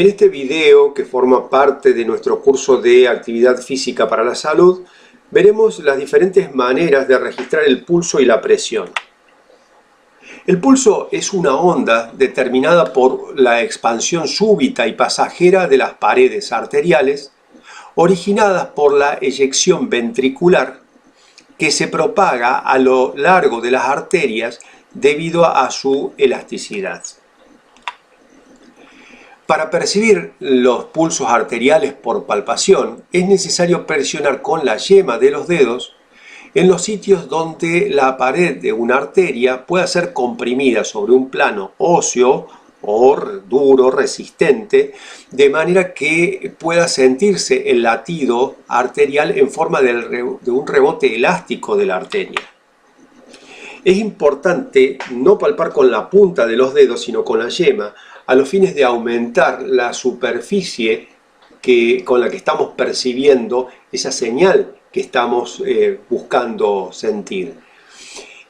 En este video, que forma parte de nuestro curso de Actividad Física para la Salud, veremos las diferentes maneras de registrar el pulso y la presión. El pulso es una onda determinada por la expansión súbita y pasajera de las paredes arteriales, originadas por la eyección ventricular, que se propaga a lo largo de las arterias debido a su elasticidad. Para percibir los pulsos arteriales por palpación, es necesario presionar con la yema de los dedos en los sitios donde la pared de una arteria pueda ser comprimida sobre un plano óseo o duro, resistente, de manera que pueda sentirse el latido arterial en forma de un rebote elástico de la arteria. Es importante no palpar con la punta de los dedos, sino con la yema, a los fines de aumentar la superficie con la que estamos percibiendo esa señal que estamos buscando sentir.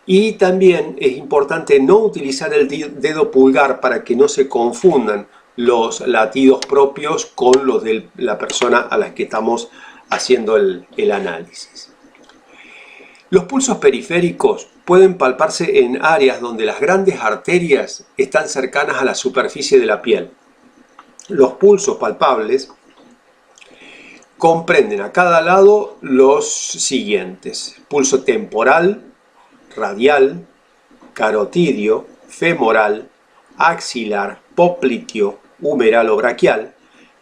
Y también es importante no utilizar el dedo pulgar para que no se confundan los latidos propios con los de la persona a la que estamos haciendo el análisis. Los pulsos periféricos pueden palparse en áreas donde las grandes arterias están cercanas a la superficie de la piel. Los pulsos palpables comprenden a cada lado los siguientes: pulso temporal, radial, carotidio, femoral, axilar, popliteo, humeral o braquial,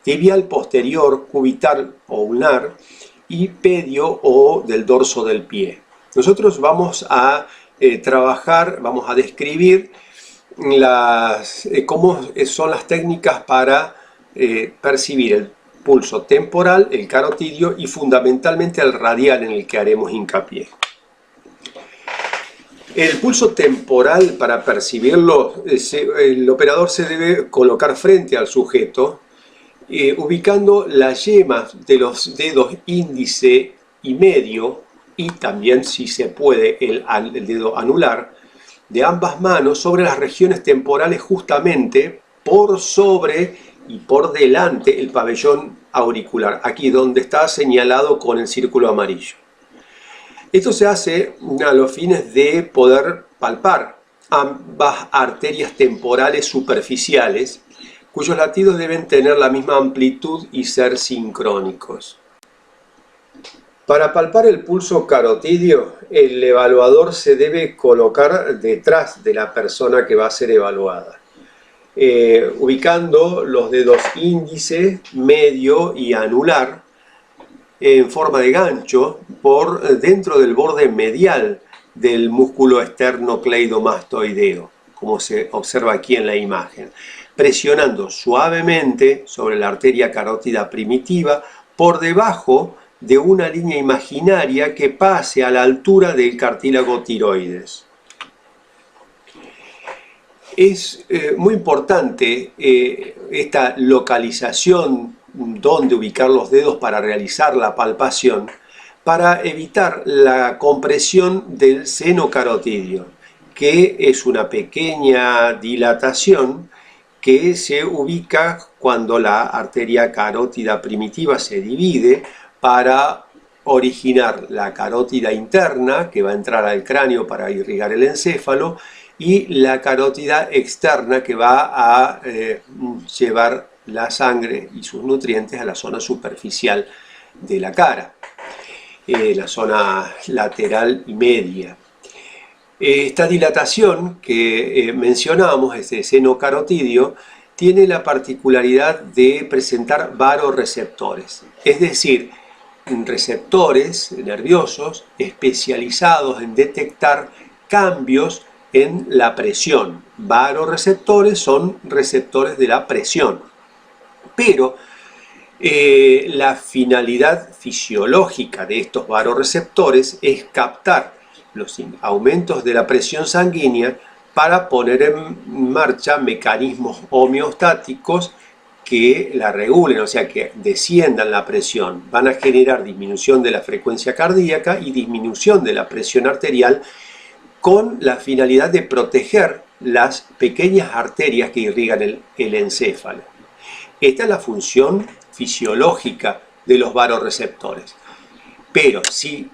tibial posterior, cubital o ulnar y pedio o del dorso del pie. Nosotros vamos a vamos a describir cómo son las técnicas para percibir el pulso temporal, el carotidio y fundamentalmente el radial, en el que haremos hincapié. El pulso temporal, para percibirlo, el operador se debe colocar frente al sujeto, ubicando las yemas de los dedos índice y medio, y también, si se puede, el dedo anular, de ambas manos sobre las regiones temporales, justamente por sobre y por delante el pabellón auricular, aquí donde está señalado con el círculo amarillo. Esto se hace a los fines de poder palpar ambas arterias temporales superficiales, cuyos latidos deben tener la misma amplitud y ser sincrónicos. Para palpar el pulso carotidio, el evaluador se debe colocar detrás de la persona que va a ser evaluada, ubicando los dedos índice, medio y anular en forma de gancho por dentro del borde medial del músculo esternocleidomastoideo, como se observa aquí en la imagen, presionando suavemente sobre la arteria carótida primitiva por debajo de una línea imaginaria que pase a la altura del cartílago tiroides. Es muy importante esta localización donde ubicar los dedos para realizar la palpación, para evitar la compresión del seno carotidio, que es una pequeña dilatación que se ubica cuando la arteria carótida primitiva se divide para originar la carótida interna, que va a entrar al cráneo para irrigar el encéfalo, y la carótida externa, que va a llevar la sangre y sus nutrientes a la zona superficial de la cara, la zona lateral y media. Esta dilatación que mencionamos, este seno carotidio, tiene la particularidad de presentar varoreceptores, es decir, receptores nerviosos especializados en detectar cambios en la presión. Varoreceptores son receptores de la presión, pero la finalidad fisiológica de estos varoreceptores es captar los aumentos de la presión sanguínea para poner en marcha mecanismos homeostáticos que la regulen, o sea, que desciendan la presión. Van a generar disminución de la frecuencia cardíaca y disminución de la presión arterial, con la finalidad de proteger las pequeñas arterias que irrigan el encéfalo. Esta es la función fisiológica de los varoreceptores. Pero si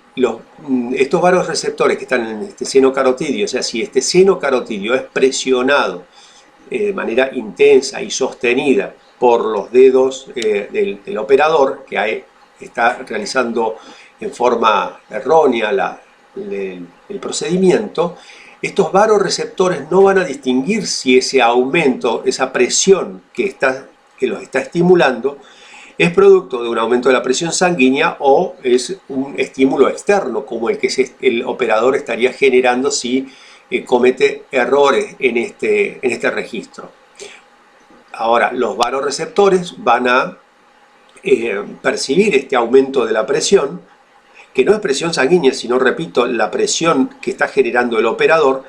estos varoreceptores que están en este seno carotidio, o sea, si este seno carotidio es presionado de manera intensa y sostenida por los dedos del operador, que está realizando en forma errónea el procedimiento, estos varoreceptores no van a distinguir si ese aumento, esa presión que los está estimulando, es producto de un aumento de la presión sanguínea o es un estímulo externo, como el que el operador estaría generando si comete errores en este registro. Ahora, los varoreceptores van a percibir este aumento de la presión, que no es presión sanguínea, sino, repito, la presión que está generando el operador,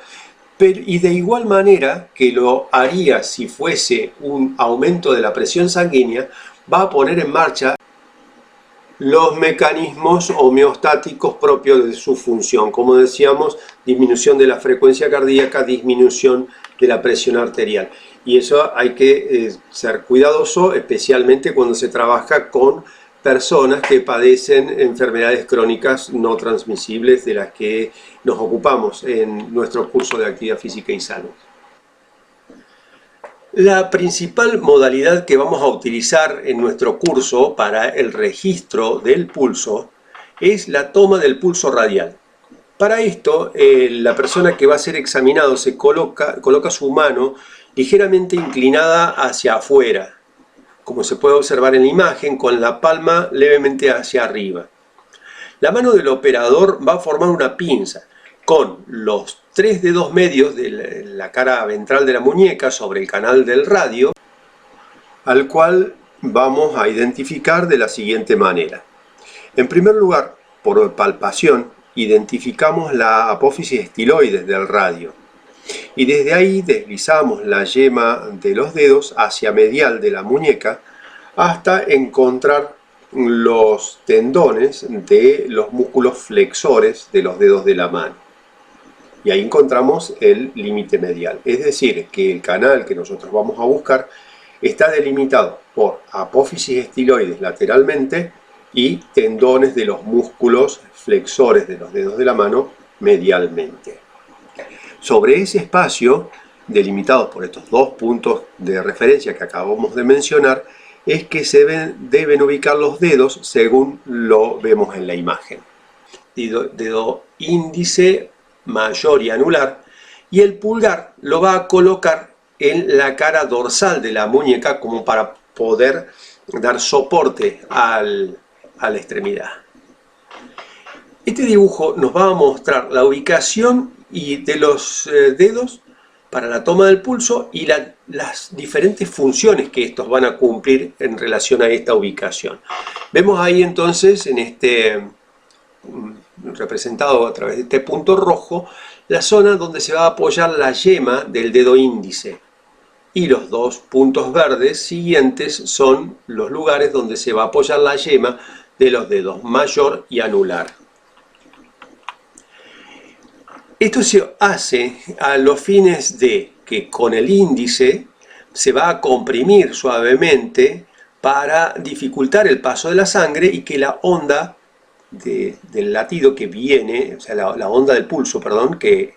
y de igual manera que lo haría si fuese un aumento de la presión sanguínea, va a poner en marcha los mecanismos homeostáticos propios de su función. Como decíamos, disminución de la frecuencia cardíaca, disminución de la presión arterial. Y eso hay que ser cuidadoso, especialmente cuando se trabaja con personas que padecen enfermedades crónicas no transmisibles de las que nos ocupamos en nuestro curso de actividad física y salud. La principal modalidad que vamos a utilizar en nuestro curso para el registro del pulso es la toma del pulso radial. Para esto, la persona que va a ser examinado se coloca su mano ligeramente inclinada hacia afuera, como se puede observar en la imagen, con la palma levemente hacia arriba. La mano del operador va a formar una pinza con los 3 dedos medios de la cara ventral de la muñeca sobre el canal del radio, al cual vamos a identificar de la siguiente manera. En primer lugar, por palpación, identificamos la apófisis estiloides del radio. Y desde ahí deslizamos la yema de los dedos hacia medial de la muñeca hasta encontrar los tendones de los músculos flexores de los dedos de la mano. Y ahí encontramos el límite medial. Es decir, que el canal que nosotros vamos a buscar está delimitado por apófisis estiloides lateralmente y tendones de los músculos flexores de los dedos de la mano medialmente. Sobre ese espacio, delimitados por estos dos puntos de referencia que acabamos de mencionar, es que se deben ubicar los dedos según lo vemos en la imagen. Dedo índice, mayor y anular, y el pulgar lo va a colocar en la cara dorsal de la muñeca como para poder dar soporte a la extremidad. Este dibujo nos va a mostrar la ubicación de los dedos para la toma del pulso y las diferentes funciones que estos van a cumplir en relación a esta ubicación. Vemos ahí entonces en representado a través de este punto rojo, la zona donde se va a apoyar la yema del dedo índice. Y los dos puntos verdes siguientes son los lugares donde se va a apoyar la yema de los dedos mayor y anular. Esto se hace a los fines de que con el índice se va a comprimir suavemente para dificultar el paso de la sangre y que la onda del latido que viene, o sea, la onda del pulso, perdón, que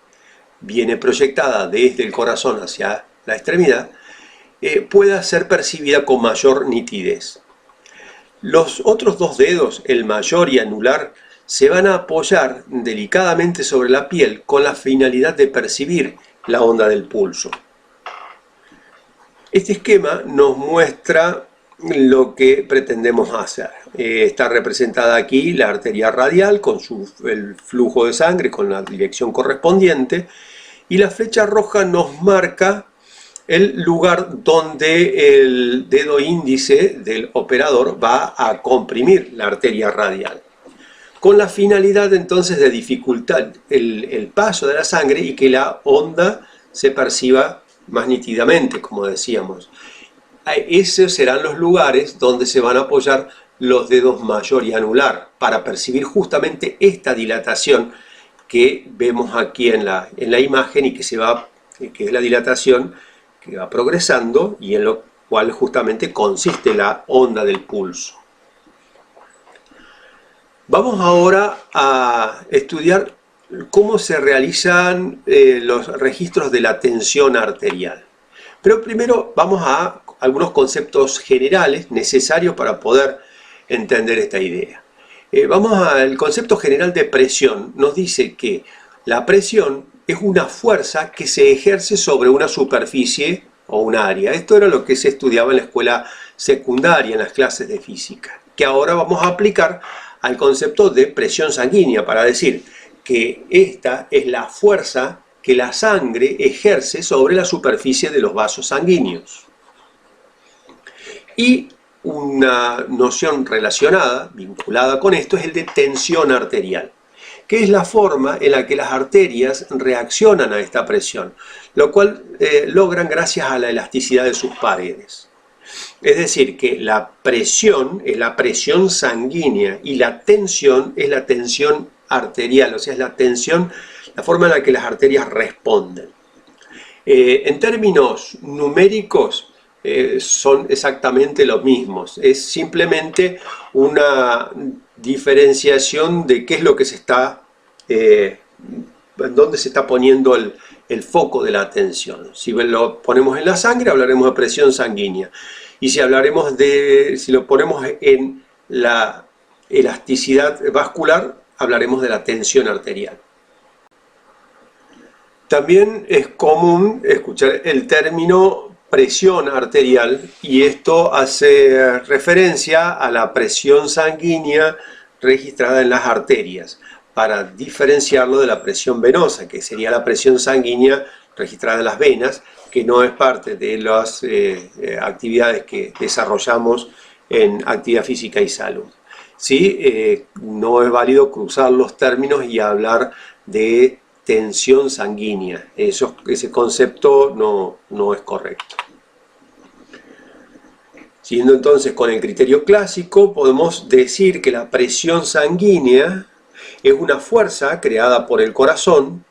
viene proyectada desde el corazón hacia la extremidad, pueda ser percibida con mayor nitidez. Los otros dos dedos, el mayor y anular, se van a apoyar delicadamente sobre la piel con la finalidad de percibir la onda del pulso. Este esquema nos muestra lo que pretendemos hacer. Está representada aquí la arteria radial con el flujo de sangre con la dirección correspondiente, y la flecha roja nos marca el lugar donde el dedo índice del operador va a comprimir la arteria radial, con la finalidad entonces de dificultar el paso de la sangre y que la onda se perciba más nítidamente, como decíamos. Esos serán los lugares donde se van a apoyar los dedos mayor y anular para percibir justamente esta dilatación que vemos aquí en la imagen y que es la dilatación que va progresando y en lo cual justamente consiste la onda del pulso. Vamos ahora a estudiar cómo se realizan los registros de la tensión arterial. Pero primero vamos a algunos conceptos generales necesarios para poder entender esta idea. Vamos al concepto general de presión. Nos dice que la presión es una fuerza que se ejerce sobre una superficie o un área. Esto era lo que se estudiaba en la escuela secundaria, en las clases de física, que ahora vamos a aplicar al concepto de presión sanguínea para decir que esta es la fuerza que la sangre ejerce sobre la superficie de los vasos sanguíneos. Y una noción relacionada, vinculada con esto, es el de tensión arterial, que es la forma en la que las arterias reaccionan a esta presión, lo cual logran gracias a la elasticidad de sus paredes. Es decir, que la presión es la presión sanguínea y la tensión es la tensión arterial, o sea, es la tensión, la forma en la que las arterias responden. En términos numéricos son exactamente los mismos, es simplemente una diferenciación de qué es lo que se está, dónde se está poniendo el foco de la atención. Si lo ponemos en la sangre, hablaremos de presión sanguínea. Y si lo ponemos en la elasticidad vascular, hablaremos de la tensión arterial. También es común escuchar el término presión arterial y esto hace referencia a la presión sanguínea registrada en las arterias, para diferenciarlo de la presión venosa, que sería la presión sanguínea registrada en las venas, que no es parte de las actividades que desarrollamos en actividad física y salud. ¿Sí? No es válido cruzar los términos y hablar de tensión sanguínea. Ese concepto no es correcto. Siguiendo entonces con el criterio clásico, podemos decir que la presión sanguínea es una fuerza creada por el corazón,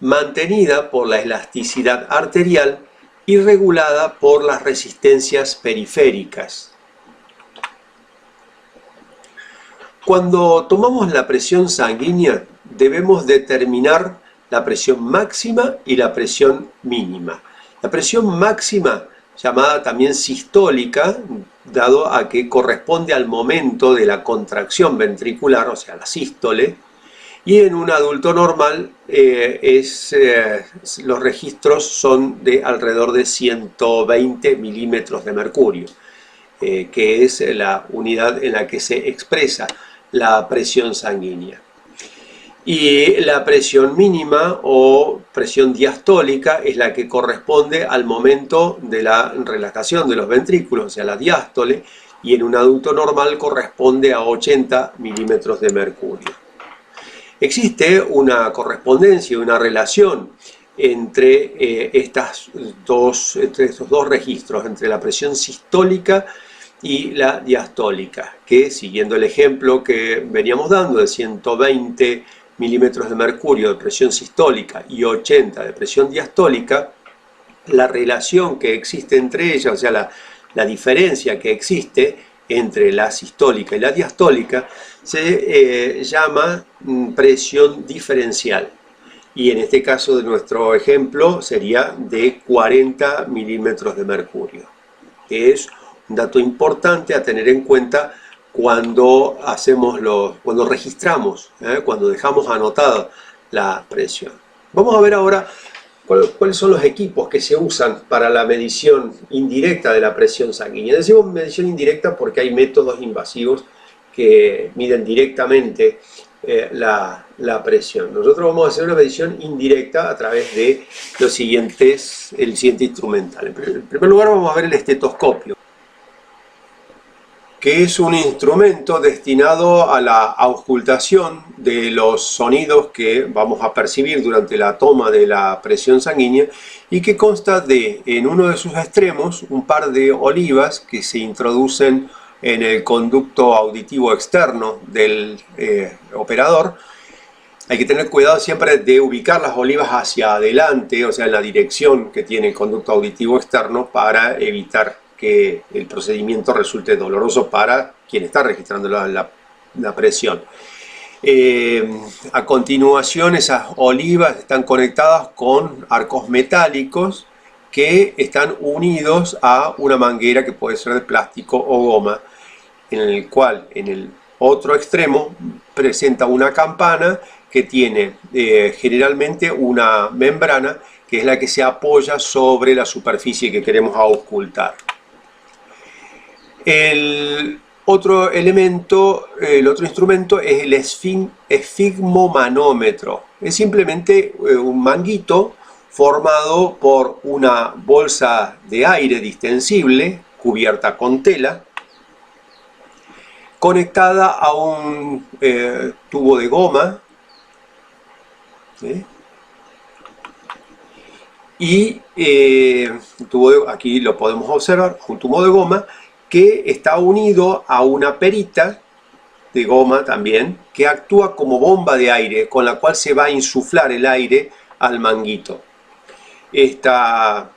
mantenida por la elasticidad arterial y regulada por las resistencias periféricas. Cuando tomamos la presión sanguínea, debemos determinar la presión máxima y la presión mínima. La presión máxima, llamada también sistólica, dado a que corresponde al momento de la contracción ventricular, o sea, la sístole, y en un adulto normal los registros son de alrededor de 120 milímetros de mercurio, que es la unidad en la que se expresa la presión sanguínea. Y la presión mínima o presión diastólica es la que corresponde al momento de la relajación de los ventrículos, o sea, la diástole, y en un adulto normal corresponde a 80 milímetros de mercurio. Existe una correspondencia, una relación entre estos dos registros, entre la presión sistólica y la diastólica, que siguiendo el ejemplo que veníamos dando de 120 milímetros de mercurio de presión sistólica y 80 de presión diastólica, la relación que existe entre ellas, o sea, la diferencia que existe entre la sistólica y la diastólica, se llama presión diferencial. Y en este caso de nuestro ejemplo sería de 40 milímetros de mercurio, que es un dato importante a tener en cuenta cuando registramos, cuando dejamos anotada la presión. Vamos a ver ahora cuáles son los equipos que se usan para la medición indirecta de la presión sanguínea. Decimos medición indirecta porque hay métodos invasivos que miden directamente la presión. Nosotros vamos a hacer una medición indirecta a través de el siguiente instrumental. En primer lugar vamos a ver el estetoscopio, que es un instrumento destinado a la auscultación de los sonidos que vamos a percibir durante la toma de la presión sanguínea y que consta de, en uno de sus extremos, un par de olivas que se introducen en el conducto auditivo externo del operador. Hay que tener cuidado siempre de ubicar las olivas hacia adelante, o sea, en la dirección que tiene el conducto auditivo externo, para evitar que el procedimiento resulte doloroso para quien está registrando la presión. A continuación, esas olivas están conectadas con arcos metálicos que están unidos a una manguera que puede ser de plástico o goma, en el cual en el otro extremo presenta una campana que tiene generalmente una membrana que es la que se apoya sobre la superficie que queremos auscultar. El otro elemento, el otro instrumento es el esfigmomanómetro. Es simplemente un manguito formado por una bolsa de aire distensible cubierta con tela, conectada a un tubo de goma, ¿sí? Y aquí lo podemos observar, un tubo de goma que está unido a una perita de goma también, que actúa como bomba de aire, con la cual se va a insuflar el aire al manguito. Esta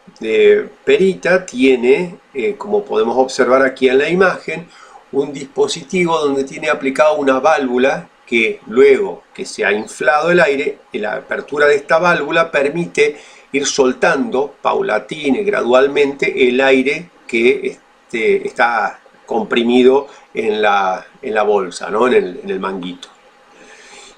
perita tiene, como podemos observar aquí en la imagen, un dispositivo donde tiene aplicada una válvula que luego que se ha inflado el aire, la apertura de esta válvula permite ir soltando paulatina y gradualmente el aire que está comprimido en la bolsa, ¿no? en el manguito.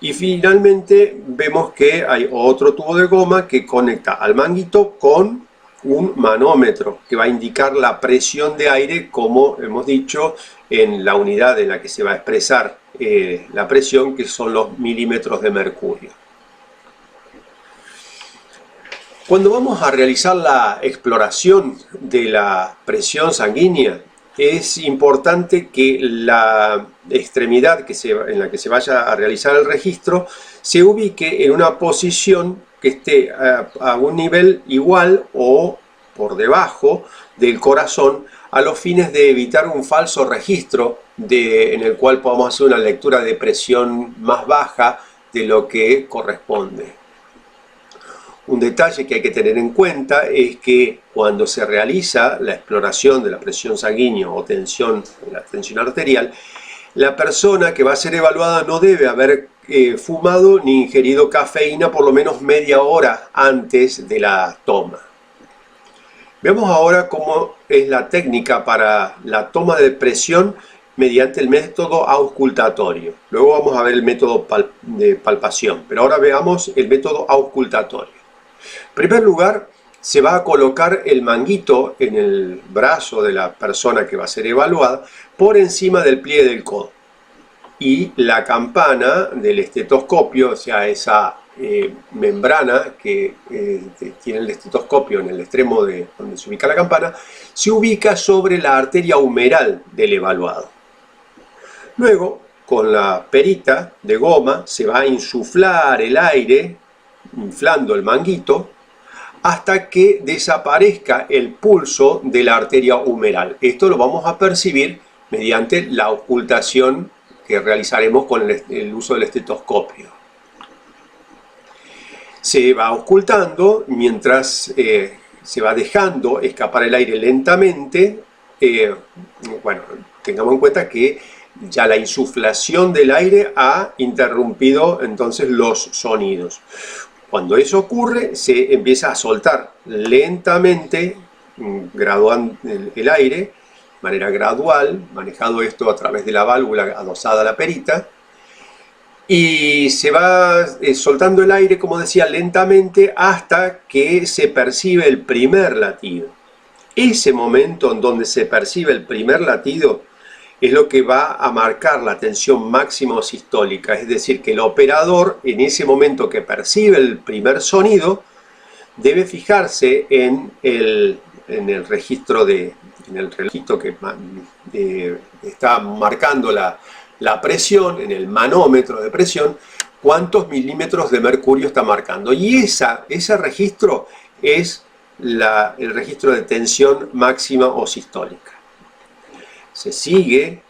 Y finalmente vemos que hay otro tubo de goma que conecta al manguito con un manómetro que va a indicar la presión de aire, como hemos dicho, en la unidad en la que se va a expresar la presión, que son los milímetros de mercurio. Cuando vamos a realizar la exploración de la presión sanguínea, es importante que la extremidad en la que se vaya a realizar el registro se ubique en una posición que esté a un nivel igual o por debajo del corazón, a los fines de evitar un falso registro en el cual podamos hacer una lectura de presión más baja de lo que corresponde. Un detalle que hay que tener en cuenta es que cuando se realiza la exploración de la presión sanguínea o la tensión arterial, la persona que va a ser evaluada no debe haber fumado ni ingerido cafeína por lo menos media hora antes de la toma. Veamos ahora cómo es la técnica para la toma de presión mediante el método auscultatorio. Luego vamos a ver el método de palpación, pero ahora veamos el método auscultatorio. En primer lugar, se va a colocar el manguito en el brazo de la persona que va a ser evaluada por encima del pliegue del codo. Y la campana del estetoscopio, o sea, esa membrana que tiene el estetoscopio en el extremo de donde se ubica la campana, se ubica sobre la arteria humeral del evaluado. Luego, con la perita de goma, se va a insuflar el aire, inflando el manguito, hasta que desaparezca el pulso de la arteria humeral. Esto lo vamos a percibir mediante la auscultación que realizaremos con el uso del estetoscopio. Se va auscultando mientras se va dejando escapar el aire lentamente. Bueno, tengamos en cuenta que ya la insuflación del aire ha interrumpido entonces los sonidos. Cuando eso ocurre, se empieza a soltar lentamente, graduando el aire, de manera gradual, manejado esto a través de la válvula adosada a la perita, y se va soltando el aire, como decía, lentamente hasta que se percibe el primer latido. Ese momento en donde se percibe el primer latido es lo que va a marcar la tensión máxima sistólica, es decir, que el operador en ese momento que percibe el primer sonido debe fijarse en el registro que está marcando la presión, en el manómetro de presión, cuántos milímetros de mercurio está marcando. Y ese registro es el registro de tensión máxima o sistólica. Se sigue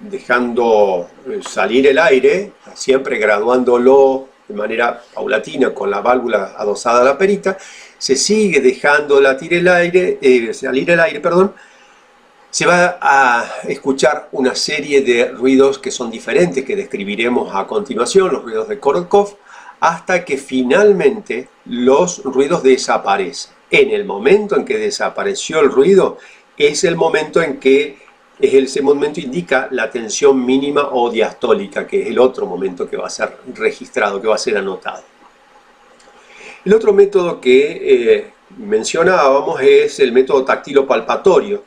dejando salir el aire, siempre graduándolo de manera paulatina con la válvula adosada a la perita, se sigue dejando salir el aire, perdón, se va a escuchar una serie de ruidos que son diferentes, que describiremos a continuación, los ruidos de Korotkov, hasta que finalmente los ruidos desaparecen. En el momento en que desapareció el ruido, es el momento en que ese momento indica la tensión mínima o diastólica, que es el otro momento que va a ser registrado, que va a ser anotado. El otro método que mencionábamos es el método táctilo-palpatorio,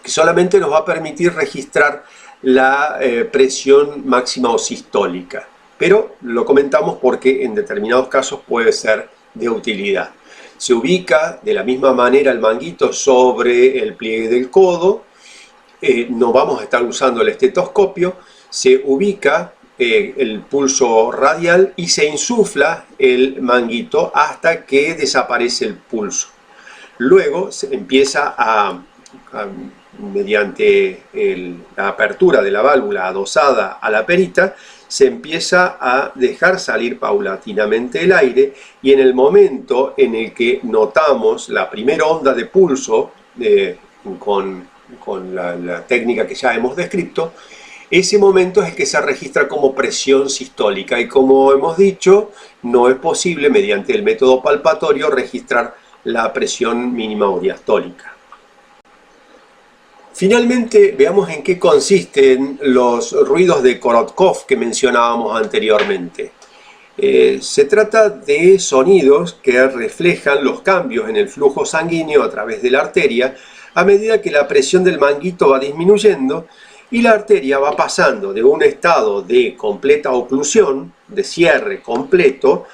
que solamente nos va a permitir registrar la presión máxima o sistólica. Pero lo comentamos porque en determinados casos puede ser de utilidad. Se ubica de la misma manera el manguito sobre el pliegue del codo. No vamos a estar usando el estetoscopio. Se ubica el pulso radial y se insufla el manguito hasta que desaparece el pulso. Luego se empieza mediante la apertura de la válvula adosada a la perita, se empieza a dejar salir paulatinamente el aire, y en el momento en el que notamos la primera onda de pulso con la técnica que ya hemos descrito, ese momento es el que se registra como presión sistólica, y como hemos dicho, no es posible mediante el método palpatorio registrar la presión mínima o diastólica. Finalmente, veamos en qué consisten los ruidos de Korotkov que mencionábamos anteriormente. Se trata de sonidos que reflejan los cambios en el flujo sanguíneo a través de la arteria a medida que la presión del manguito va disminuyendo y la arteria va pasando de un estado de completa oclusión, de cierre completo,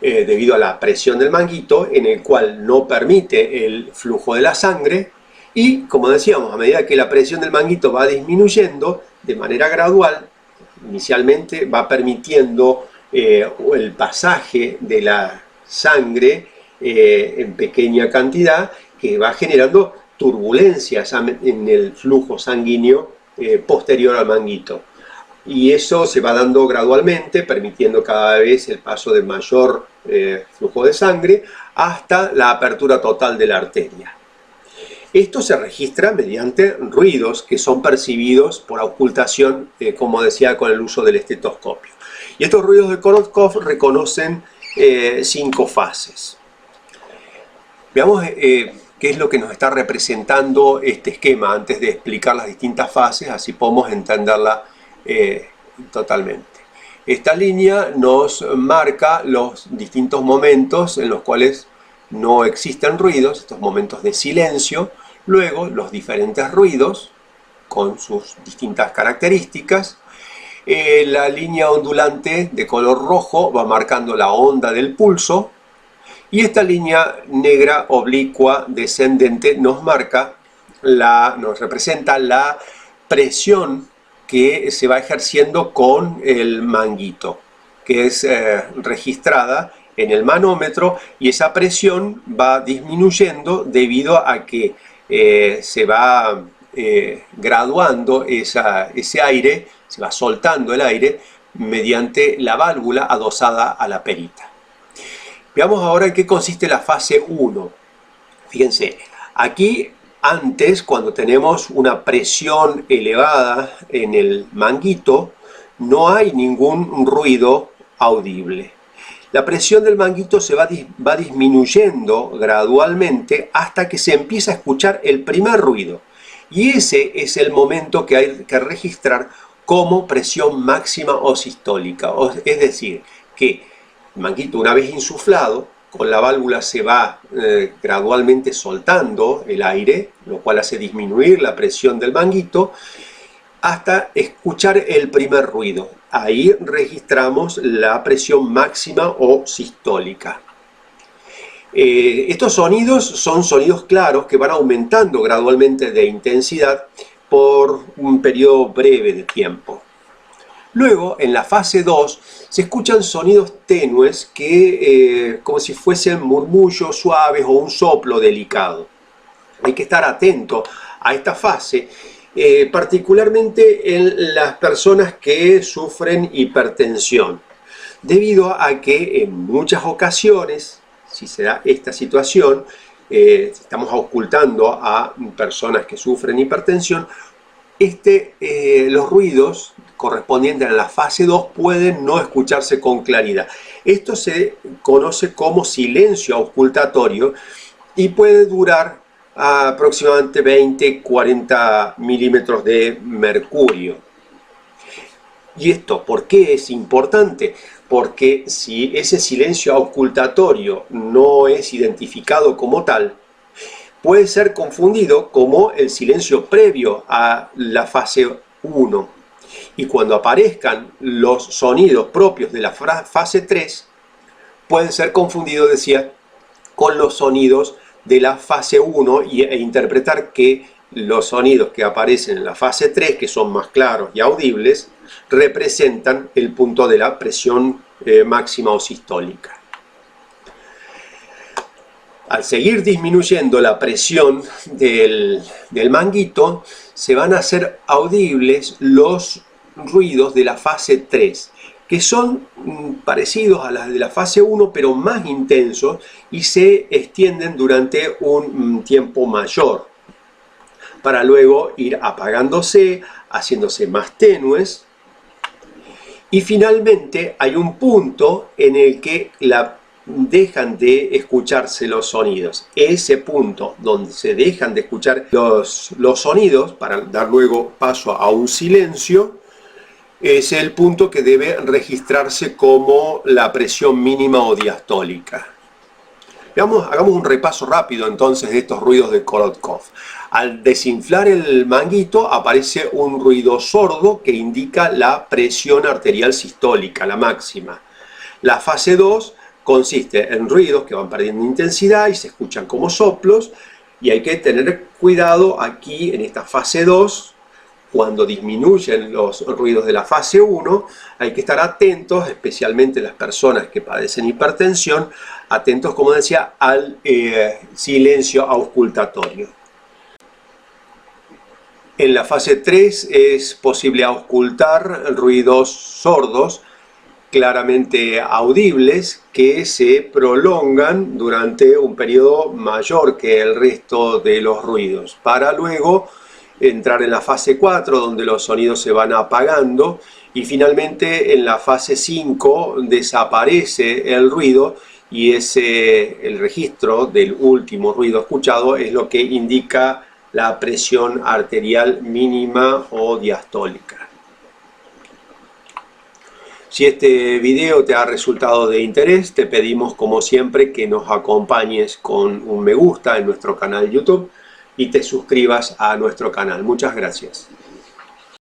debido a la presión del manguito, en el cual no permite el flujo de la sangre. Y, como decíamos, a medida que la presión del manguito va disminuyendo de manera gradual, inicialmente va permitiendo el pasaje de la sangre en pequeña cantidad, que va generando turbulencias en el flujo sanguíneo posterior al manguito. Y eso se va dando gradualmente, permitiendo cada vez el paso de mayor flujo de sangre hasta la apertura total de la arteria. Esto se registra mediante ruidos que son percibidos por ocultación, como decía, con el uso del estetoscopio. Y estos ruidos de Korotkov reconocen 5 fases. Veamos qué es lo que nos está representando este esquema antes de explicar las distintas fases, así podemos entenderla totalmente. Esta línea nos marca los distintos momentos en los cuales no existen ruidos, estos momentos de silencio. Luego los diferentes ruidos con sus distintas características. La línea ondulante de color rojo va marcando la onda del pulso, y esta línea negra oblicua descendente nos representa la presión que se va ejerciendo con el manguito, que es registrada en el manómetro, y esa presión va disminuyendo debido a que se va graduando ese aire, se va soltando el aire mediante la válvula adosada a la perita. Veamos ahora en qué consiste la fase 1. Fíjense, aquí antes, cuando tenemos una presión elevada en el manguito, no hay ningún ruido audible. La presión del manguito se va disminuyendo gradualmente hasta que se empieza a escuchar el primer ruido. Y ese es el momento que hay que registrar como presión máxima o sistólica. Es decir, que el manguito, una vez insuflado, con la válvula se va gradualmente soltando el aire, lo cual hace disminuir la presión del manguito, hasta escuchar el primer ruido. Ahí registramos la presión máxima o sistólica. Estos sonidos son sonidos claros que van aumentando gradualmente de intensidad por un periodo breve de tiempo. Luego, en la fase 2, se escuchan sonidos tenues que, como si fuesen murmullos suaves o un soplo delicado. Hay que estar atento a esta fase, particularmente en las personas que sufren hipertensión, debido a que en muchas ocasiones si se da esta situación, estamos auscultando a personas que sufren hipertensión, los ruidos correspondientes a la fase 2 pueden no escucharse con claridad. Esto se conoce como silencio auscultatorio y puede durar aproximadamente 20-40 milímetros de mercurio. ¿Y esto por qué es importante? Porque si ese silencio auscultatorio no es identificado como tal, puede ser confundido como el silencio previo a la fase 1. Y cuando aparezcan los sonidos propios de la fase 3, pueden ser confundidos, decía, con los sonidos de la fase 1 e interpretar que los sonidos que aparecen en la fase 3, que son más claros y audibles, representan el punto de la presión máxima o sistólica. Al seguir disminuyendo la presión del manguito, se van a hacer audibles los ruidos de la fase 3, que son parecidos a las de la fase 1, pero más intensos y se extienden durante un tiempo mayor, para luego ir apagándose, haciéndose más tenues. Y finalmente hay un punto en el que dejan de escucharse los sonidos. Ese punto donde se dejan de escuchar los sonidos para dar luego paso a un silencio es el punto que debe registrarse como la presión mínima o diastólica. Hagamos un repaso rápido entonces de estos ruidos de Korotkov. Al desinflar el manguito aparece un ruido sordo que indica la presión arterial sistólica, la máxima. La fase 2 consiste en ruidos que van perdiendo intensidad y se escuchan como soplos, y hay que tener cuidado aquí en esta fase 2. Cuando disminuyen los ruidos de la fase 1, hay que estar atentos, especialmente las personas que padecen hipertensión, atentos, como decía, al silencio auscultatorio. En la fase 3 es posible auscultar ruidos sordos, claramente audibles, que se prolongan durante un periodo mayor que el resto de los ruidos, para luego entrar en la fase 4, donde los sonidos se van apagando, y finalmente en la fase 5 desaparece el ruido, y el registro del último ruido escuchado es lo que indica la presión arterial mínima o diastólica. Si este video te ha resultado de interés, te pedimos como siempre que nos acompañes con un me gusta en nuestro canal YouTube y te suscribas a nuestro canal. Muchas gracias.